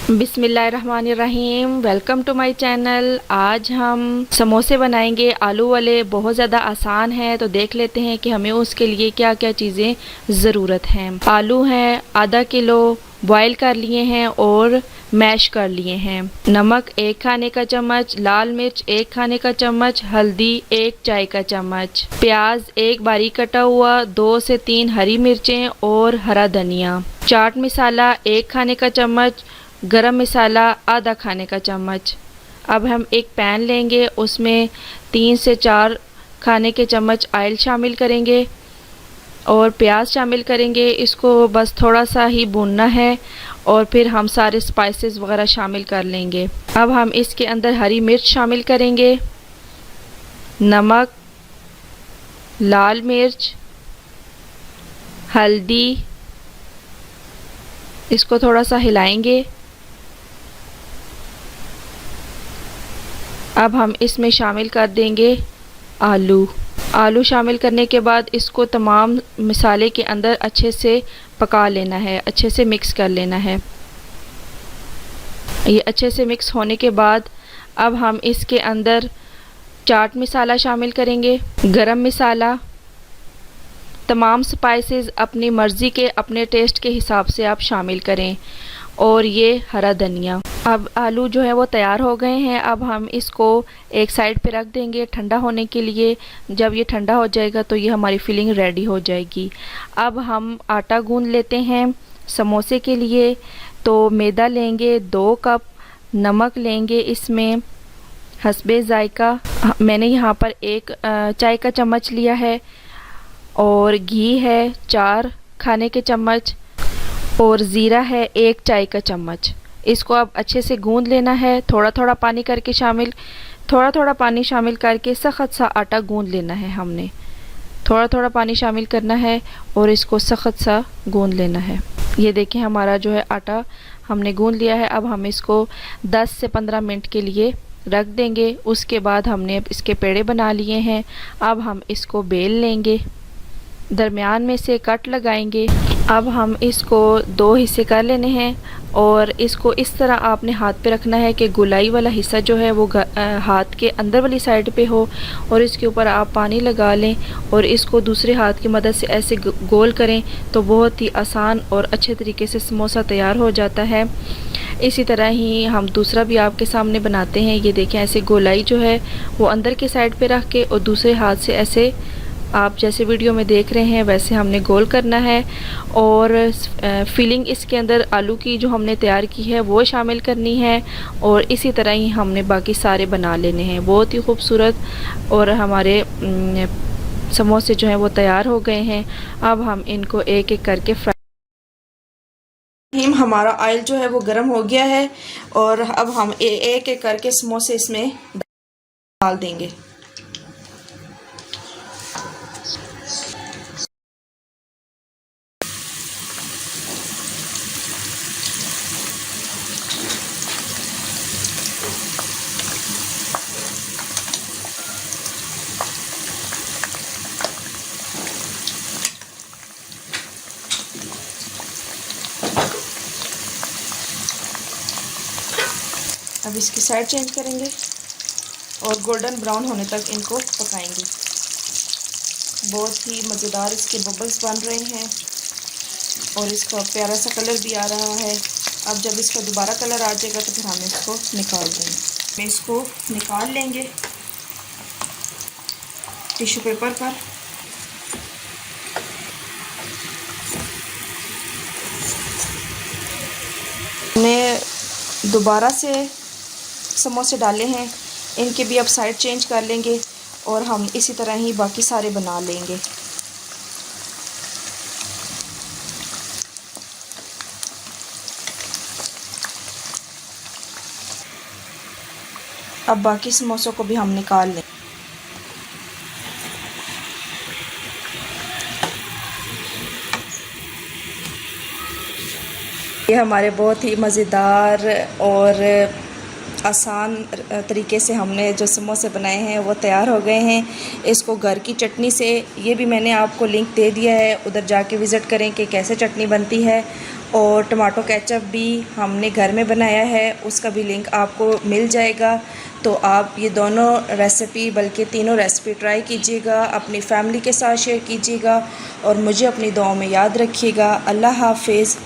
बिस्मिल्लाहिर्रहमानिर्रहीम। Welcome to my channel. आज हम समोसे बनाएंगे आलू वाले। बहुत ज़्यादा आसान है, तो देख लेते हैं कि हमें उसके लिए क्या क्या चीज़ें ज़रूरत हैं। आलू हैं आधा किलो, बॉयल कर लिए हैं और मैश कर लिए हैं। नमक 1 खाने का चम्मच, लाल मिर्च 1 खाने का चम्मच, हल्दी 1 चाय का चम्मच, प्याज 1 बारीक कटा हुआ, 2 से 3 हरी मिर्चें और हरा धनिया, चाट मसाला 1 खाने का चम्मच, गरम मसाला आधा खाने का चम्मच। अब हम एक पैन लेंगे, उसमें 3 से 4 खाने के चम्मच ऑयल शामिल करेंगे और प्याज शामिल करेंगे। इसको बस थोड़ा सा ही भूनना है और फिर हम सारे स्पाइसेस वगैरह शामिल कर लेंगे। अब हम इसके अंदर हरी मिर्च शामिल करेंगे, नमक, लाल मिर्च, हल्दी। इसको थोड़ा सा हिलाएंगे। अब हम इसमें शामिल कर देंगे आलू शामिल करने के बाद इसको तमाम मसाले के अंदर अच्छे से पका लेना है, अच्छे से मिक्स कर लेना है। ये अच्छे से मिक्स होने के बाद अब हम इसके अंदर चाट मसाला शामिल करेंगे, गरम मसाला, तमाम स्पाइसेस अपनी मर्ज़ी के, अपने टेस्ट के हिसाब से आप शामिल करें, और ये हरा धनिया। अब आलू जो है वो तैयार हो गए हैं। अब हम इसको एक साइड पे रख देंगे ठंडा होने के लिए। जब ये ठंडा हो जाएगा तो ये हमारी फिलिंग रेडी हो जाएगी। अब हम आटा गूंद लेते हैं समोसे के लिए। तो मैदा लेंगे 2 कप, नमक लेंगे इसमें हस्बे ज़ायका, मैंने यहाँ पर 1 चाय का चम्मच लिया है, और घी है 4 खाने के चम्मच, और ज़ीरा है 1 चाय का चम्मच। इसको अब अच्छे से गूंद लेना है, थोड़ा थोड़ा पानी शामिल करके सख्त सा आटा गूंद लेना है। हमने थोड़ा थोड़ा पानी शामिल करना है और इसको सख्त सा गूंद लेना है। ये देखें हमारा जो है आटा हमने गूंद लिया है। अब हम इसको 10 से 15 मिनट के लिए रख देंगे। उसके बाद हमने इसके पेड़े बना लिए हैं। अब हम इसको बेल लेंगे, दरमियान में से कट लगाएंगे। अब हम इसको 2 हिस्से कर लेने हैं और इसको इस तरह आपने हाथ पे रखना है कि गोलाई वाला हिस्सा जो है वो हाथ के अंदर वाली साइड पे हो, और इसके ऊपर आप पानी लगा लें और इसको दूसरे हाथ की मदद से ऐसे गोल करें तो बहुत ही आसान और अच्छे तरीके से समोसा तैयार हो जाता है। इसी तरह ही हम दूसरा भी आपके सामने बनाते हैं। ये देखें, ऐसे गोलाई जो है वो अंदर के साइड पे रख के और दूसरे हाथ से ऐसे आप जैसे वीडियो में देख रहे हैं वैसे हमने गोल करना है, और फिलिंग इसके अंदर आलू की जो हमने तैयार की है वो शामिल करनी है, और इसी तरह ही हमने बाकी सारे बना लेने हैं। बहुत ही खूबसूरत और हमारे समोसे जो हैं वो तैयार हो गए हैं। अब हम इनको एक एक करके फ्राई। हमारा ऑयल जो है वो गर्म हो गया है और अब हम एक एक करके समोसे इसमें डाल देंगे। अब इसकी साइड चेंज करेंगे और गोल्डन ब्राउन होने तक इनको पकाएंगे। बहुत ही मज़ेदार इसके बबल्स बन रहे हैं और इसका प्यारा सा कलर भी आ रहा है। अब जब इसका दोबारा कलर आ जाएगा तो फिर हम इसको निकाल देंगे। मैं इसको निकाल लेंगे टिश्यू पेपर पर। हमने दोबारा से समोसे डाले हैं, इनके भी अब साइड चेंज कर लेंगे और हम इसी तरह ही बाकी सारे बना लेंगे। अब बाकी समोसों को भी हम निकाल लें। ये हमारे बहुत ही मज़ेदार और आसान तरीके से हमने जो समोसे बनाए हैं वो तैयार हो गए हैं। इसको घर की चटनी से, ये भी मैंने आपको लिंक दे दिया है, उधर जाके विज़िट करें कि कैसे चटनी बनती है। और टमाटो केचप भी हमने घर में बनाया है, उसका भी लिंक आपको मिल जाएगा। तो आप ये दोनों रेसिपी, बल्कि तीनों रेसिपी ट्राई कीजिएगा, अपनी फैमिली के साथ शेयर कीजिएगा और मुझे अपनी दुआओं में याद रखिएगा। अल्लाह हाफ़िज़।